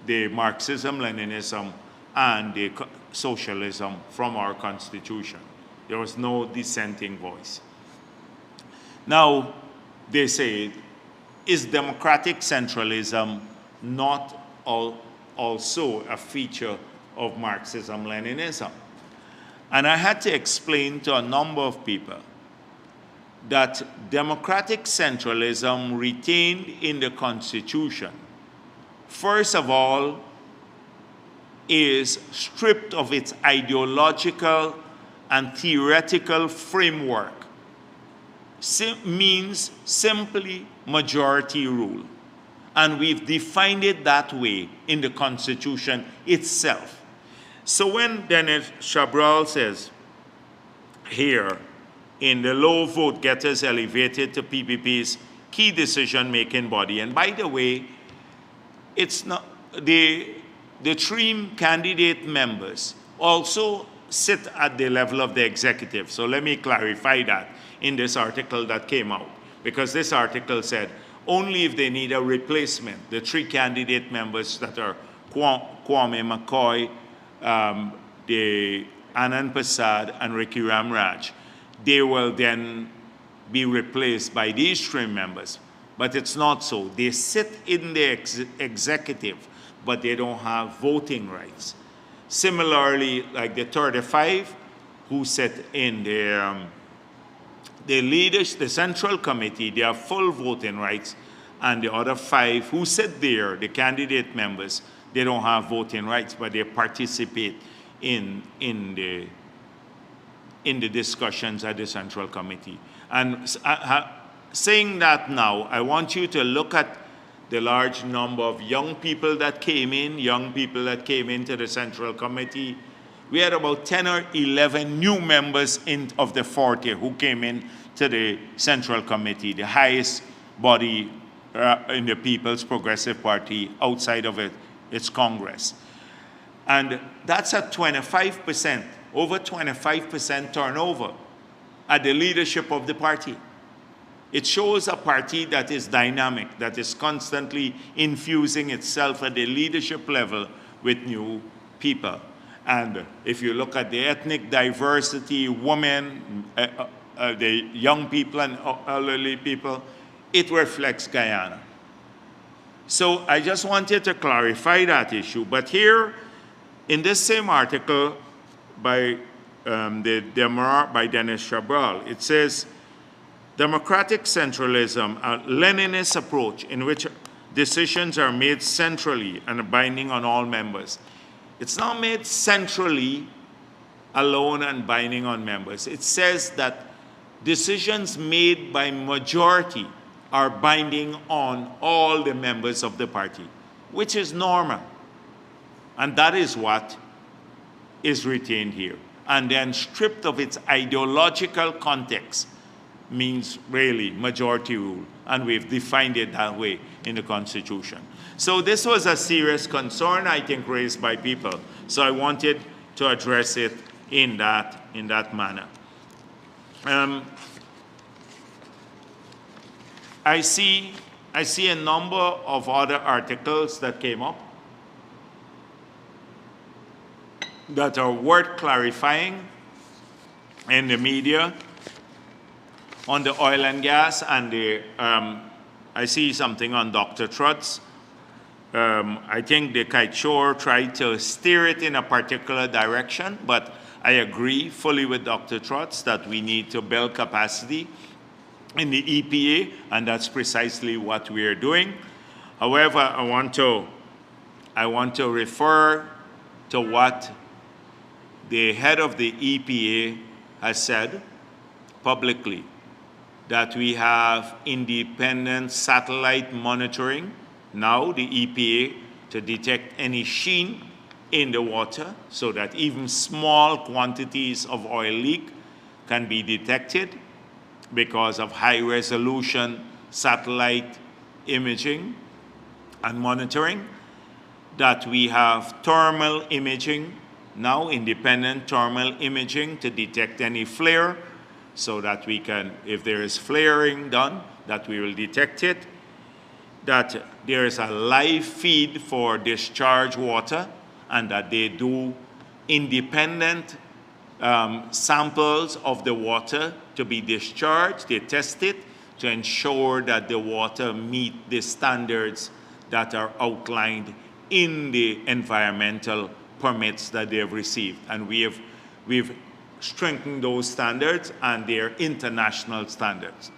the Marxism, Leninism, and the socialism from our Constitution. There was no dissenting voice. Now, they say, is democratic centralism not also a feature of Marxism, Leninism? And I had to explain to a number of people that democratic centralism retained in the Constitution, first of all, is stripped of its ideological and theoretical framework. Means simply majority rule. And we've defined it that way in the Constitution itself. So when Dennis Chabral says here, in the low vote getters elevated to PPP's key decision-making body, and by the way, it's not the three candidate members also sit at the level of the executive. So let me clarify that in this article that came out, because this article said only if they need a replacement, the three candidate members that are Kwame McCoy, the Anand Prasad, and Ricky Ramraj, they will then be replaced by these three members. But it's not so. They sit in the executive, but they don't have voting rights. Similarly, like the 35 who sit in the leaders, the Central Committee, they have full voting rights, and the other 5 who sit there, the candidate members, they don't have voting rights, but they participate in the discussions at the Central Committee. And saying that now, I want you to look at the large number of young people that came into the Central Committee. We had about 10 or 11 new members of the 40 who came in to the Central Committee, the highest body in the People's Progressive Party outside of its Congress. And that's at 25%, over 25% turnover at the leadership of the party. It shows a party that is dynamic, that is constantly infusing itself at the leadership level with new people. And if you look at the ethnic diversity, women, the young people and elderly people, it reflects Guyana. So I just wanted to clarify that issue. But here, in this same article by by Dennis Chabral, it says, democratic centralism, a Leninist approach in which decisions are made centrally and binding on all members. It's not made centrally alone and binding on members. It says that decisions made by majority are binding on all the members of the party, which is normal. And that is what is retained here. And then stripped of its ideological context means really majority rule. And we've defined it that way in the Constitution. So this was a serious concern, I think, raised by people. So I wanted to address it in that manner. I see I see a number of other articles that came up that are worth clarifying in the media on the oil and gas, and I see something on Dr. Trotz. I think the Kite tried to steer it in a particular direction, but I agree fully with Dr. Trotz that we need to build capacity in the EPA, and that's precisely what we are doing. However, I want to refer to what the head of the EPA has said publicly, that we have independent satellite monitoring now, the EPA, to detect any sheen in the water so that even small quantities of oil leak can be detected because of high-resolution satellite imaging and monitoring, that we have thermal imaging now, independent thermal imaging to detect any flare so that we can, if there is flaring done, that we will detect it, that there is a live feed for discharge water, and that they do independent samples of the water to be discharged. They test it to ensure that the water meet the standards that are outlined in the environmental permits that they have received. And we've strengthened those standards, and they're international standards.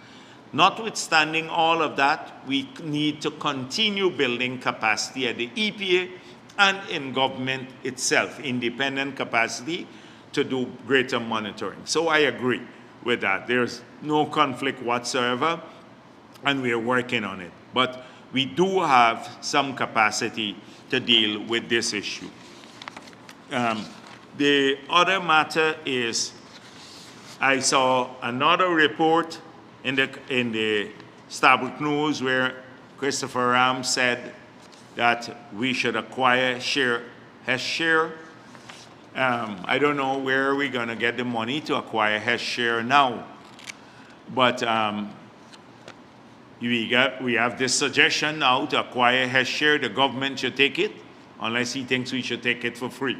Notwithstanding all of that, we need to continue building capacity at the EPA and in government itself, independent capacity to do greater monitoring. So I agree with that. There's no conflict whatsoever, and we are working on it. But we do have some capacity to deal with this issue. The other matter is, I saw another report in the Starbuck News where Christopher Ram said that we should acquire Hess share. I don't know where we're going to get the money to acquire Hess share now, but we have this suggestion now to acquire Hess share. The government should take it, unless he thinks we should take it for free.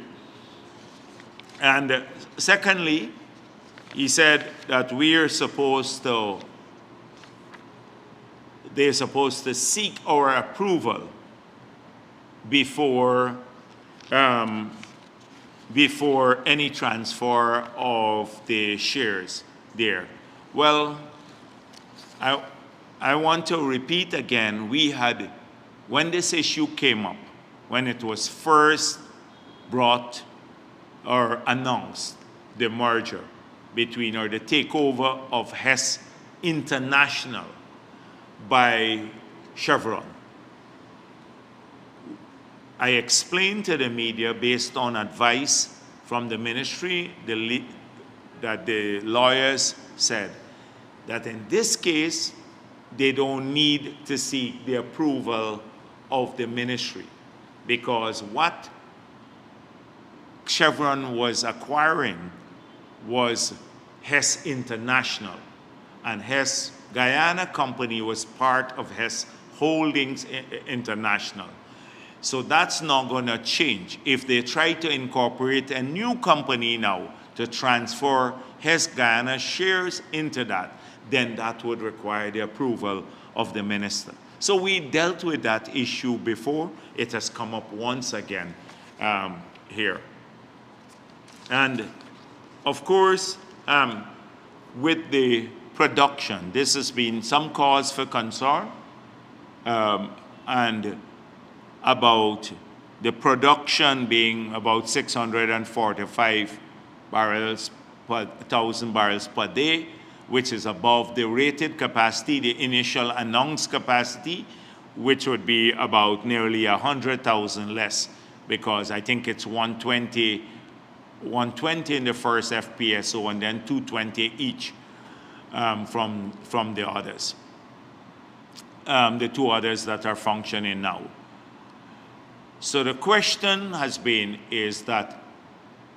And secondly, he said that they're supposed to seek our approval before any transfer of the shares there. Well, I want to repeat again, when this issue came up, when it was first brought or announced, the merger between, or the takeover of Hess International by Chevron, I explained to the media, based on advice from the ministry, that the lawyers said that in this case, they don't need to seek the approval of the ministry, because what Chevron was acquiring was Hess International, and Hess Guyana Company was part of Hess Holdings International. So that's not going to change. If they try to incorporate a new company now to transfer Hess Guyana shares into that, then that would require the approval of the minister. So we dealt with that issue before. It has come up once again here. And of course, with the production, this has been some cause for concern, and about the production being about 645 barrels per 1,000 barrels per day, which is above the rated capacity, the initial announced capacity, which would be about nearly 100,000 less, because I think it's 120 in the first FPSO and then 220 each from the others, the two others that are functioning now. So the question has been is that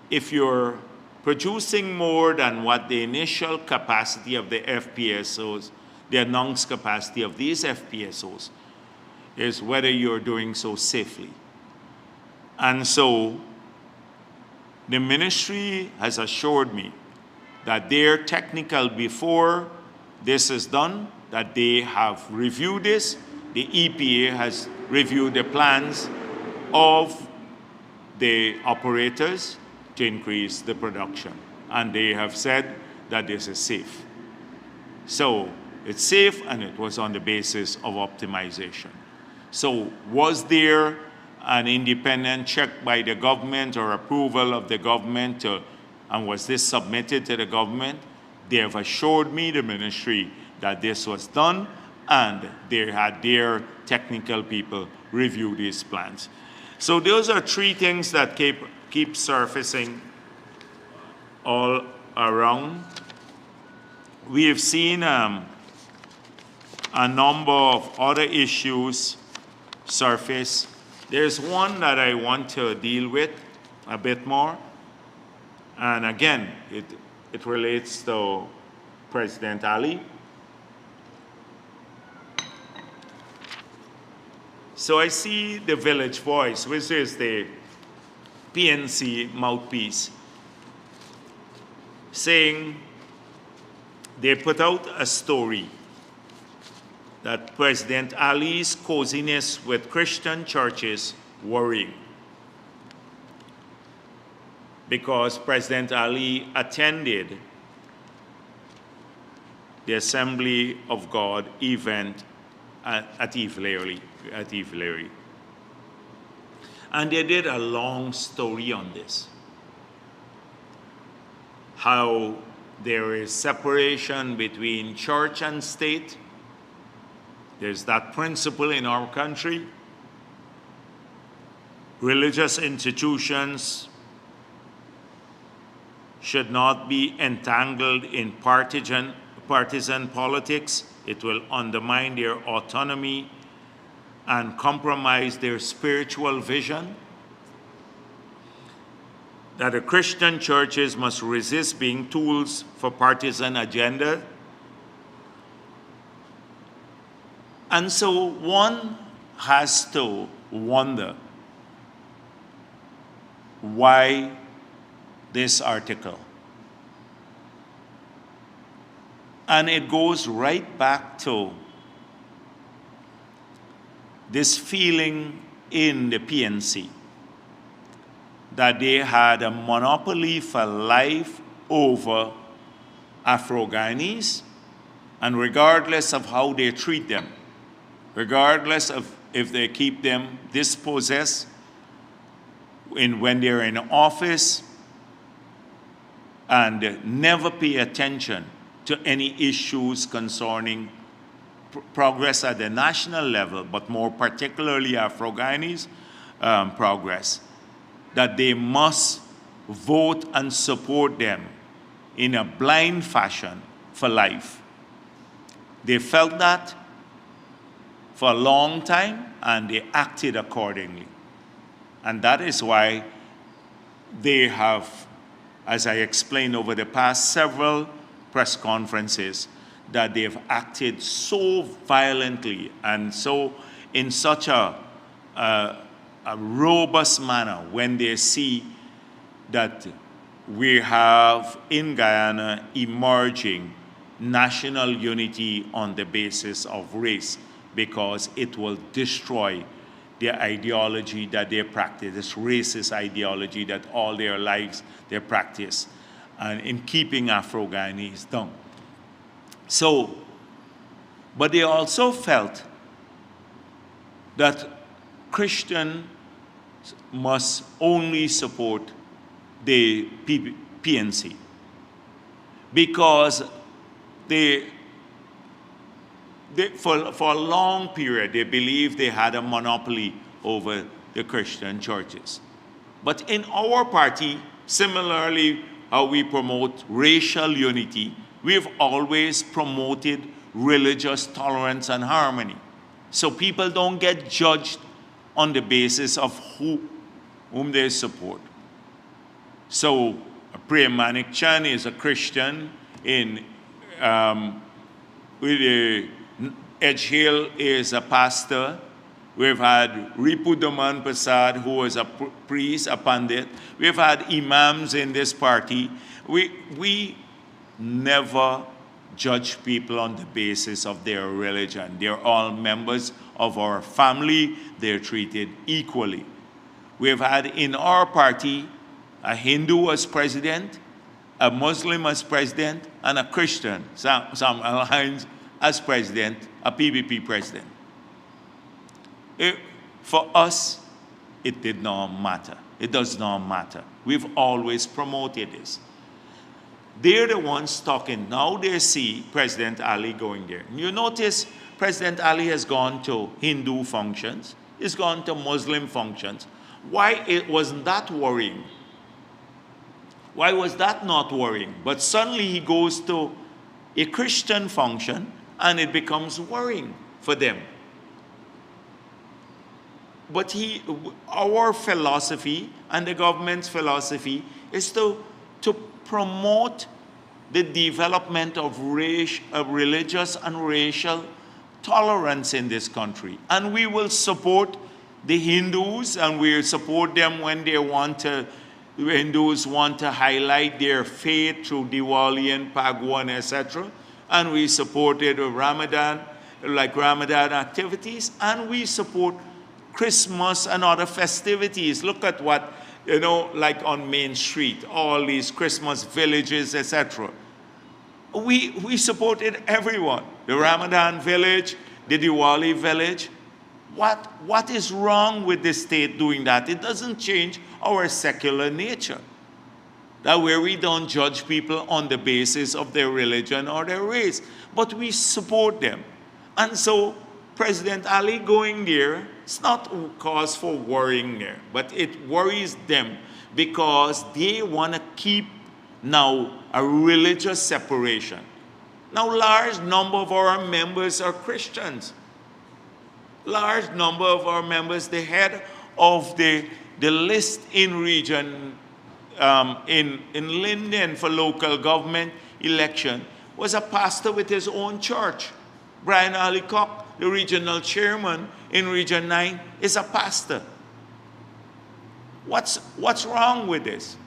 if you're producing more than what the initial capacity of the FPSOs the announced capacity of these FPSOs is whether you're doing so safely. And so the ministry has assured me that they're technical before this is done, that they have reviewed this. The EPA has reviewed the plans of the operators to increase the production. And they have said that this is safe. So it's safe, and it was on the basis of optimization. So was there an independent check by the government or approval of the government, and was this submitted to the government? They have assured me, the ministry, that this was done, and they had their technical people review these plans. So those are three things that keep surfacing all around. We have seen a number of other issues surface. There's one that I want to deal with a bit more. And again, it relates to President Ali. So I see the Village Voice, which is the PNC mouthpiece, saying they put out a story that President Ali's coziness with Christian churches worrying, because President Ali attended the Assembly of God event at Evelary. And they did a long story on this, how there is separation between church and state. There's that principle in our country. Religious institutions should not be entangled in partisan politics. It will undermine their autonomy and compromise their spiritual vision. That the Christian churches must resist being tools for partisan agenda. And so one has to wonder why this article. And it goes right back to this feeling in the PNC that they had a monopoly for life over Afro-Guyanese, and regardless of how they treat them, regardless of if they keep them dispossessed when they're in office, and never pay attention to any issues concerning progress at the national level, but more particularly Afro-Guyanese progress, that they must vote and support them in a blind fashion for life. They felt that for a long time, and they acted accordingly. And that is why they have, as I explained over the past several press conferences, that they've acted so violently and so in such a robust manner when they see that we have in Guyana emerging national unity on the basis of race, because it will destroy the ideology that they practice, this racist ideology that all their lives they practice, and in keeping Afro-Guyanese down. So, but they also felt that Christians must only support the PNC because for a long period they believed they had a monopoly over the Christian churches. But in our party, similarly, how we promote racial unity, we've always promoted religious tolerance and harmony. So people don't get judged on the basis of whom they support. So Prem Manik Chan is a Christian in Edge Hill is a pastor. We've had Ripudaman Prasad, who was a priest, a pandit. We've had imams in this party. We never judge people on the basis of their religion. They're all members of our family. They're treated equally. We've had in our party a Hindu as president, a Muslim as president, and a Christian, Sam Alliance, as president, a PPP president. For us, it did not matter. It does not matter. We've always promoted this. They're the ones talking. Now they see President Ali going there. You notice President Ali has gone to Hindu functions. He's gone to Muslim functions. Why wasn't that worrying? Why was that not worrying? But suddenly he goes to a Christian function and it becomes worrying for them. But our philosophy and the government's philosophy is to promote the development of religious and racial tolerance in this country. And we will support the Hindus, and we support them when they want to, the Hindus want to highlight their faith through Diwali and Bhagwan, etc. And we supported Ramadan, like Ramadan activities, and we support Christmas and other festivities. Look at what, like on Main Street, all these Christmas villages, etc. We supported everyone. The Ramadan village, the Diwali village. What is wrong with the state doing that? It doesn't change our secular nature. That where we don't judge people on the basis of their religion or their race, but we support them. And so President Ali going there, it's not cause for worrying there, but it worries them because they want to keep now a religious separation. Now, large number of our members are Christians. Large number of our members, the head of the list in region, in Linden for local government election, was a pastor with his own church. Brian Alicock, the regional chairman in Region 9, is a pastor. What's wrong with this?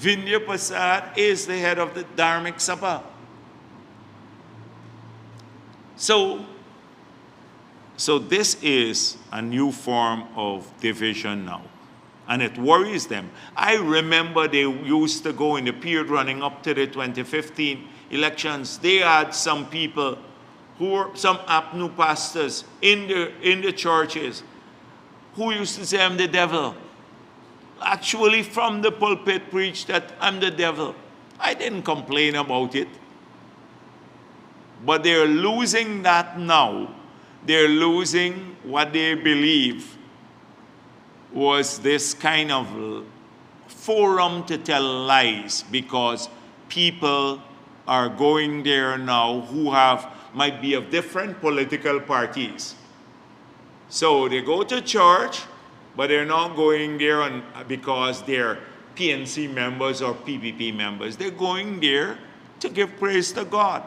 Vindhya Prasad is the head of the Dharmic Sabha. So this is a new form of division now, and it worries them. I remember they used to go in the period running up to the 2015 elections. They had some people who were some APNU pastors in the churches who used to say, "I'm the devil." Actually, from the pulpit preached that I'm the devil. I didn't complain about it. But they're losing that now. They're losing what they believe was this kind of forum to tell lies, because people are going there now who might be of different political parties. So they go to church, but they're not going there because they're PNC members or PPP members. They're going there to give praise to God.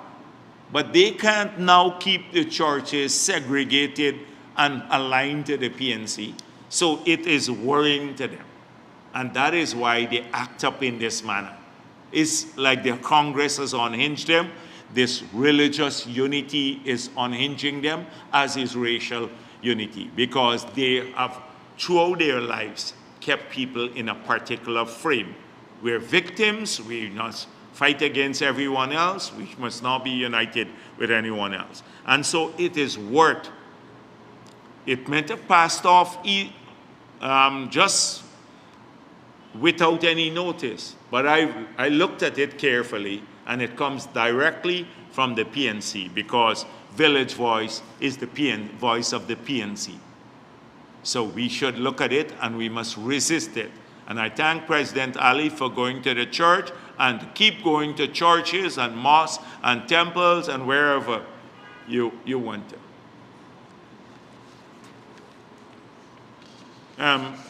But they can't now keep the churches segregated and aligned to the PNC. So it is worrying to them. And that is why they act up in this manner. It's like the Congress has unhinged them. This religious unity is unhinging them, as is racial unity, because they have, throughout their lives, kept people in a particular frame. We're victims, we must fight against everyone else, we must not be united with anyone else. And so it is worth. It meant have passed off just without any notice. But I looked at it carefully, and it comes directly from the PNC, because Village Voice is the voice of the PNC. So we should look at it, and we must resist it. And I thank President Ali for going to the church, and keep going to churches and mosques and temples and wherever you want to.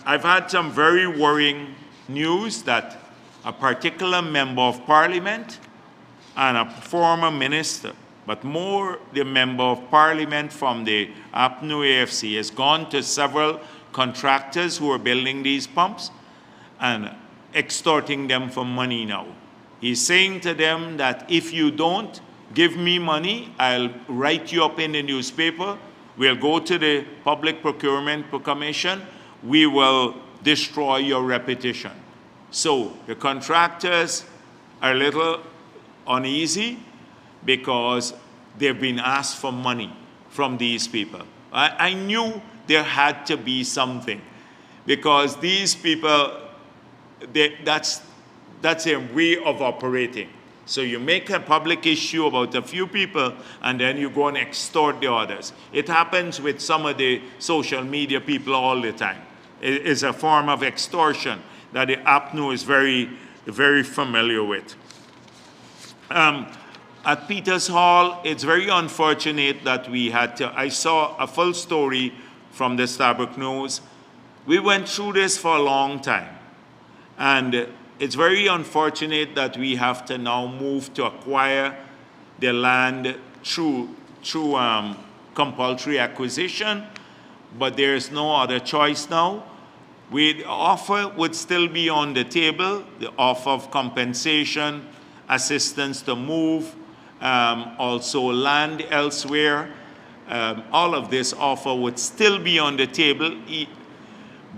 I've had some very worrying news that a particular member of parliament and a former minister, but more the member of parliament from the APNU AFC, has gone to several contractors who are building these pumps and extorting them for money now. He's saying to them that if you don't give me money, I'll write you up in the newspaper, we'll go to the Public Procurement Commission, we will destroy your reputation. So the contractors are a little uneasy because they've been asked for money from these people. I knew there had to be something because these people, that's a way of operating. So you make a public issue about a few people and then you go and extort the others. It happens with some of the social media people all the time. It is a form of extortion that the APNU is very, very familiar with. At Peters Hall, it's very unfortunate that we had to, I saw a full story from the Starbuck News. We went through this for a long time. And it's very unfortunate that we have to now move to acquire the land through compulsory acquisition, but there's no other choice now. The offer would still be on the table, the offer of compensation, assistance to move, also land elsewhere. All of this offer would still be on the table,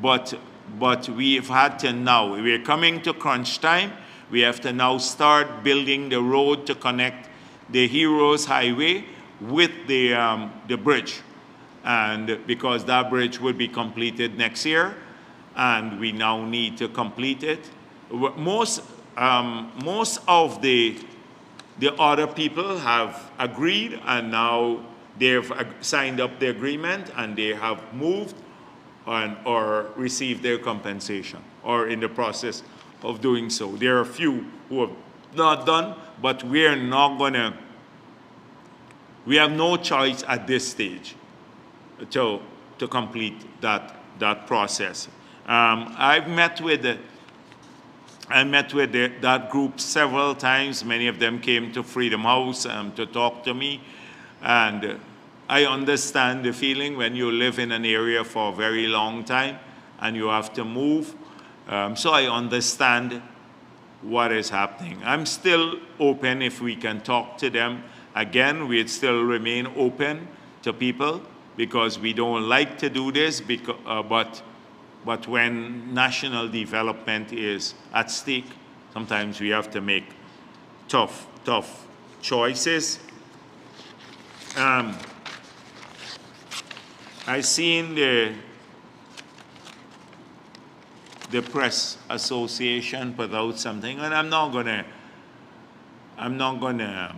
but we've had to now, we're coming to crunch time, we have to now start building the road to connect the Heroes Highway with the bridge. And because that bridge will be completed next year, and we now need to complete it. Most of the other people have agreed, and now they've signed up the agreement, and they have moved or received their compensation, or in the process of doing so. There are a few who have not done, but we have no choice at this stage to complete that process. I met with that group several times. Many of them came to Freedom House to talk to me, and I understand the feeling when you live in an area for a very long time and you have to move. So I understand what is happening. I'm still open if we can talk to them. Again, we'd still remain open to people because we don't like to do this, but when national development is at stake, sometimes we have to make tough choices. I seen the press association put out something, and I'm not gonna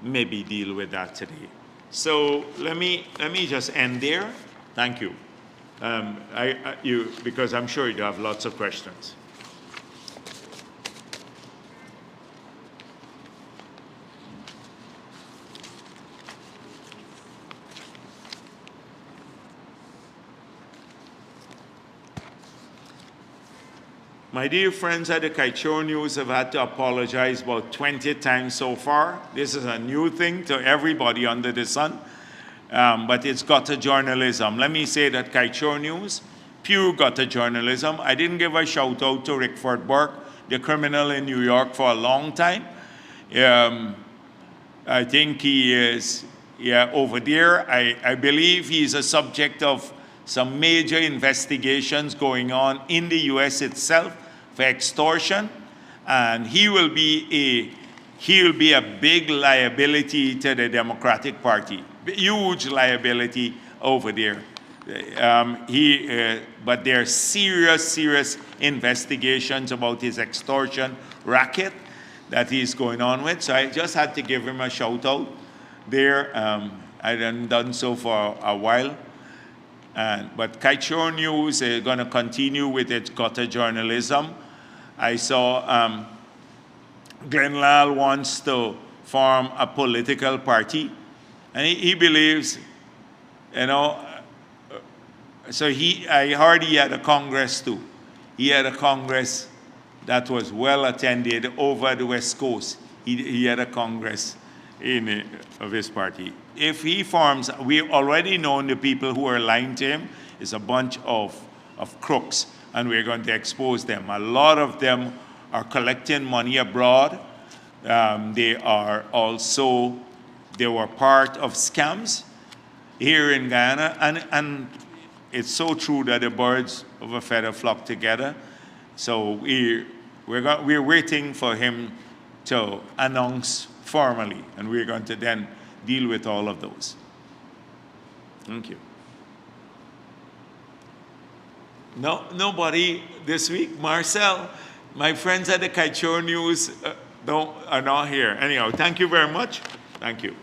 maybe deal with that today. So let me just end there. Thank you. Because I'm sure you have lots of questions. My dear friends at the Kaichor News have had to apologize about 20 times so far. This is a new thing to everybody under the sun, but it's gutter journalism. Let me say that Kaichor News, pure gutter journalism. I didn't give a shout out to Rickford Burke, the criminal in New York, for a long time. I think he is over there. I believe he's a subject of some major investigations going on in the US itself for extortion, and he will be a big liability to the Democratic Party, huge liability over there. But there are serious investigations about his extortion racket that he's going on with. So I just had to give him a shout out there. I hadn't done so for a while. But Kaichor News is going to continue with its gutter journalism. I saw Glenn Lal wants to form a political party, and he believes, so I heard he had a Congress too. He had a Congress that was well attended over the West Coast. he had a Congress of his party. If he forms, we already know the people who are lying to him is a bunch of crooks, and we're going to expose them. A lot of them are collecting money abroad. They were part of scams here in Guyana, and it's so true that the birds of a feather flock together. So we're waiting for him to announce formally, and we're going to then deal with all of those. Thank you. No, nobody this week. Marcel, my friends at the Kaichor News are not here. Anyhow, thank you very much. Thank you.